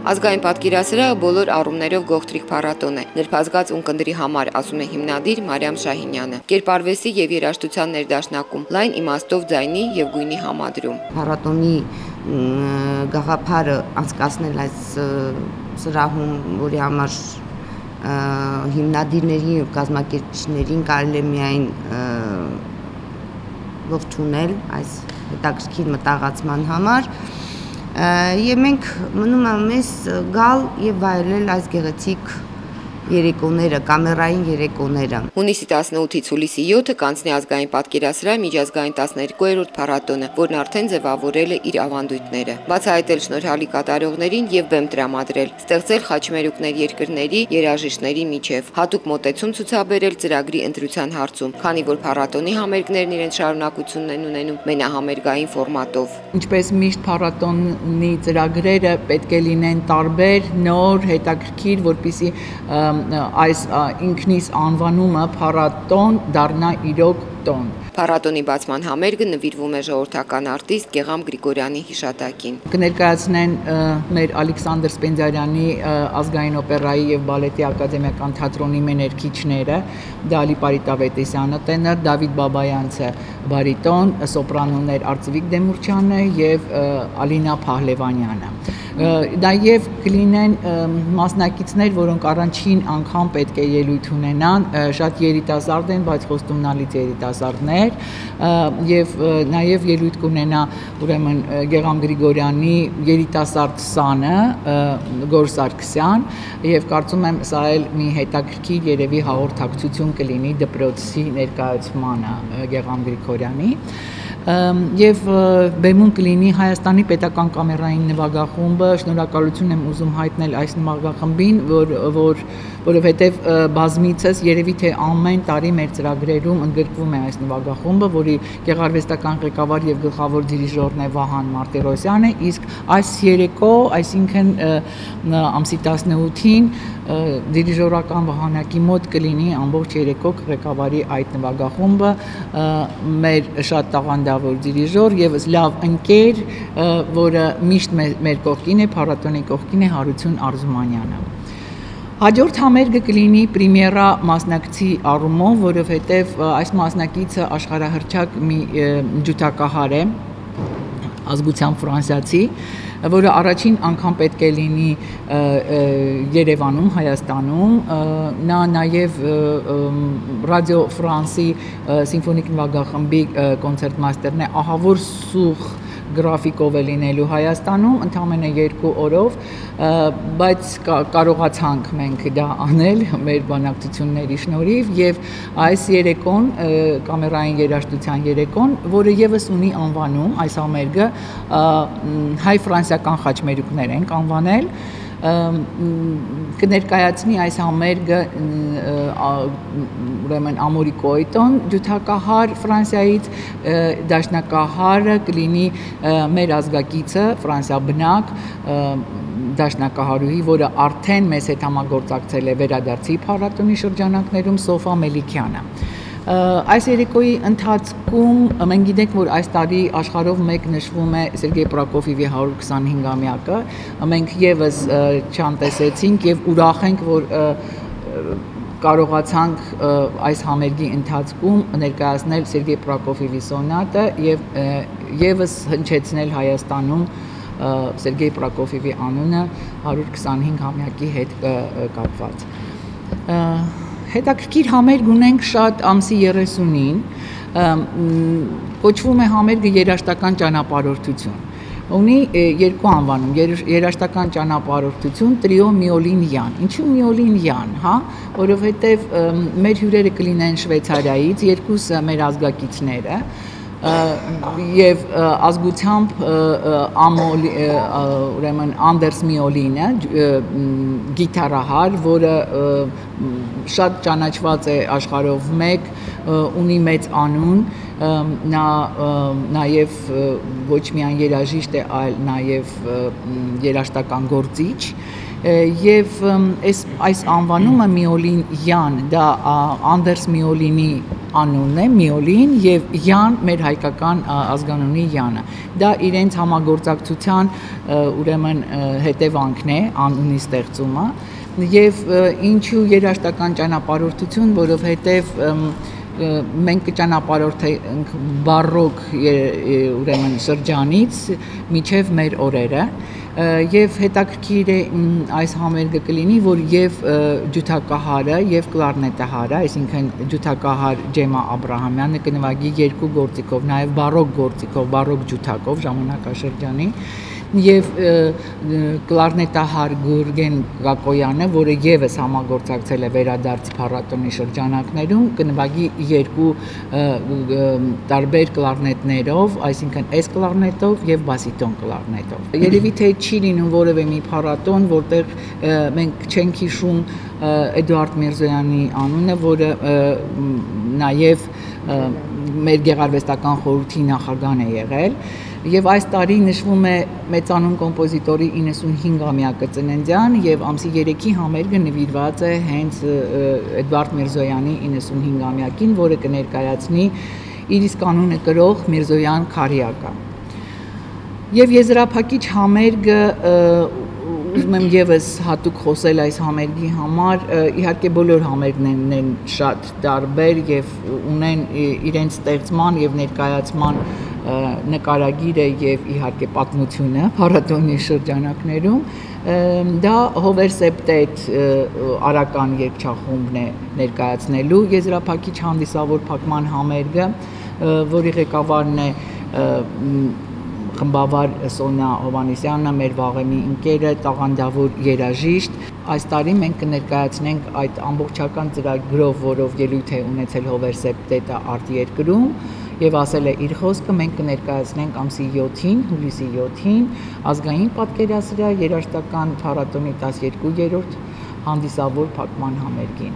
Ազգային պատկերասրահը բոլոր առումներով գողտրիկ փառատոն է, նրբազգաց ունկնդրի համար, ասում է հիմնադիր Մարիամ Շահինյանը։ Կերպարվեստի եւ երաժշտության ներդաշնակում, լայն իմաստով ձայնի եւ գույնի համադրում։ Փառատոնի գաղափարը անցկացնել այս սրահում, որի համար հիմնադիրներին եւ կազմակերպիչներին կարելի է միայն ողջունել այս հետաքրքիր մտաղացման համար եւ մենք մնում է մեզ գալ եւ վայելել այս գեղեցիկ երեկոները, կամերային երեկոները։ Հունիսի 18-ից հուլիսի 7-ը կանցնի ազգային պատկերասրահի միջազգային 12-րդ փառատոնը, որն արդեն ձևավորել է իր ավանդույթները։ Բացահայտել շնորհալի կատարողներին եւ բեմ տրամադրել, ստեղծել խաչմերուկներ երկրների երաժիշտների միջև, հատուկ մոտեցում ցուցաբերել ծրագրի ընտրության հարցում, քանի որ փառատոնի համերգներն իրենց շարունակությունն են ունենում մենահամերգային ֆորմատով։ Ինչպես միշտ փառատոնի ծրագրերը պետք է լինեն տարբեր, նոր, հետաքրքիր, որպեսզի այս ինքնիս անվանումը փառատոն դառնա իրոք տոն։ Փառատոնի բացման համերգը նվիրվում է ժողովրդական արտիստ Գեղամ Գրիգորյանի հիշատակին։ Կներկայացնեն մեր Ալեքսանդր Սպենդիարյանի ազգային օպերայի եւ բալետի ակադեմիական թատրոնի մեներքիչները, Դալի Պարիտավետեսյանը տենոր, Դավիթ Բաբայանցը բարիտոն, սոպրանոներ Արծվիկ Դեմուրչյանը եւ Ալինա Փահլևանյանը։ Նաեւ կլինեն մասնակիցներ, որոնք առաջին անգամ պետք է ելույթ ունենան, շատ երիտասարդ են, բայց խոստումնալից երիտասարդներ, եւ նաեւ ելույթ կունենա ուրեմն Գեղամ Գրիգորյանի երիտասարդ սանը Գոր Սարգսյան, եւ կարծում եմ սա էլ մի հետաքրքիր երևի հաղորդակցություն կլինի դպրոցի ներկայացմանը Գեղամ Գրիգորյանի։ Եվ բեմում կլինի Հայաստանի պետական կամերային նվագախումբը, շնորհակալություն եմ ուզում հայտնել այս նվագախմբին, որովհետև բազմիցս երևի թե ամեն տարի մեր ծրագրերում ընդգրկվում է այս նվագախումբը, որի գեղարվեստական ղեկավար եւ գլխավոր դիրիժորն է Վահան Մարտիրոսյանը, իսկ այս երեկո, այսինքն ամսի 18-ին դիրիժորական վահանակի մոտ կլինի ամբողջ երեկո ղեկավարի այդ նվագախումբը, մեր շատ տաղանդավոր դիրիժոր եւ լավ ընկեր, որը միշտ մեր կողքին է, փառատոնի կողքին է Հարություն Արզումանյանը։ Հաջորդ համերգը կլինի պրեմիերա մասնակցի առումով, որովհետեւ այս մասնակիցը աշխարհահռչակ մի ջութակահար է, ազգությամբ ֆրանսիացի, որը առաջին անգամ պետք է լինի Երևանում, Հայաստանում, նա նաև ռադիո Ֆրանսի սիմֆոնիկ նվագախմբի կոնցերտմաստերն է, ահավոր սուղ գրաֆիկով է լինելու Հայաստանում, ընդամենը 2 օրով, բայց կարողացանք մենք դա անել մեր բանակցությունների շնորհիվ եւ այս երեկոն կամերային երաժշտության երեկոն, որը եւս ունի անվանում, այս համերգը հայ-ֆրանսիական խաչմերուկներ ենք անվանել, կներկայացնի այս համերգը ուրեմն Ամորի Կոյտոն ջութակահար Ֆրանսիայից, դաշնակահարը կլինի մեր ազգակիցը Ֆրանսիա բնակ դաշնակահարուհի, որը արդեն մեզ հետ համագործակցել է վերադարձի փառատոնի շրջանակներում Սոֆա Մելիքյանը։ Այս երեկոյի ընթացքում մենք գիտենք, որ այս տարի աշխարհով մեկ նշվում է Սերգեյ Պրոկոֆիևի 120-րդ-ամյակը, մենք եւս չանտեսեցինք եւ ուրախ ենք, որ կարողացանք այս համերգի ընթացքում ներկայացնել Սերգեյ Պրոկոֆիևի սոնատը եւ եւս հնչեցնել Հայաստանում Սերգեյ Պրոկոֆիևի անունը 125-ամյակի հետ կապված։ Հետաքրքիր համերգ ունենք շատ ամսի 30-ին, կոչվում է համերգը երաժշտական ճանապարհորդություն։ Ունի 2 անվանում, երաժշտական ճանապարհորդություն, տրիո Միոլին-Յան։ Ինչու Միոլին-Յան, հա, որովհետև մեր հյուրերը կլինեն Շվեյցարիայից, երկուսը մեր ազգակիցները, եւ ազգությամբ ուրեմն Անդերս Միոլինը գիտարահար, որը շատ ճանաչված է աշխարհով մեկ, ունի մեծ անուն, նա նաեւ ոչ միայն երաժիշտ է, այլ նաեւ երաժշտական գործիչ Եվ այս անվանումը Միոլին Յան, դա Անդերս Միոլինի անունն է, Միոլին, եւ Յան մեր հայկական ազգանունի Յանը։ Դա իրենց համագործակցության ուրեմն հետևանքն է, անունի ստեղծումը, եւ ինչու երաժշտական ճանապարհորդություն, որովհետեւ մենք կճանապարհորդենք բարոկ ուրեմն շրջանից միջև մեր օրերը եւ հետաքրքիր է այս համերգը կլինի, որ եւ ջութակահարը եւ կլարնետահարը, այսինքն ջութակահար Ջեմա Աբրահամյանը կնվագի երկու գործիքով, նաեւ բարոկ գործիքով, բարոկ ջութակով ժամանակաշրջանի եւ կլարնետահար Գուրգեն Գակոյանը, որը եւս համագործակցել է վերադարձ փառատոնի շրջանակներում, կնվագի երկու տարբեր կլարնետներով, այսինքն էս կլարնետով եւ բասիտոն կլարնետով։ Երևի թե չի լինում որևէ մի փառատոն, որտեղ մենք չենք հիշում Էդուարդ Միրզոյանի անունը, որը նաեւ մեր գեղարվեստական խորհրդի նախագահն է եղել։ Եվ այս տարի նշվում է մեծանուն կոմպոզիտորի 95-ամյակը ծննդյան եւ ամսի 3-ի համերգը նվիրված է հենց Էդվարդ Միրզոյանի 95-ամյակին, որը կներկայացնի իր իսկ անունը կրող Միրզոյան քարյակը։ Եվ եզրափակիչ համերգը ուզում եմ եւս հատուկ խոսել այս համերգի համար, իհարկե բոլոր համերգներն են շատ տարբեր եւ ունեն իրենց ստեղծման եւ ներկայացման նկարագիրը եւ իհարկե պատմությունը փառատոնի շրջանակներում դա Հովեր-Սեպտետ արական երգչախումբն է ներկայացնելու եզրափակիչ հանդիսավոր փակման համերգը, որի ղեկավարն է խմբավար Սոնյա Հովհաննիսյանը, մեր վաղեմի ընկերը, տաղանդավոր երաժիշտ։ Այս տարի մենք կներկայացնենք այդ ամբողջական ծրագրով, որով ելույթ է ունեցել Հովեր-Սեպտետը արտերկրում եւ ասել է իր խոսքը, մենք կներկայացնենք ամսի 7-ին, հուլիսի 7-ին ազգային պատկերասրահ երաժշտական փառատոնի 12-րդ հանդիսավոր փակման համերգին։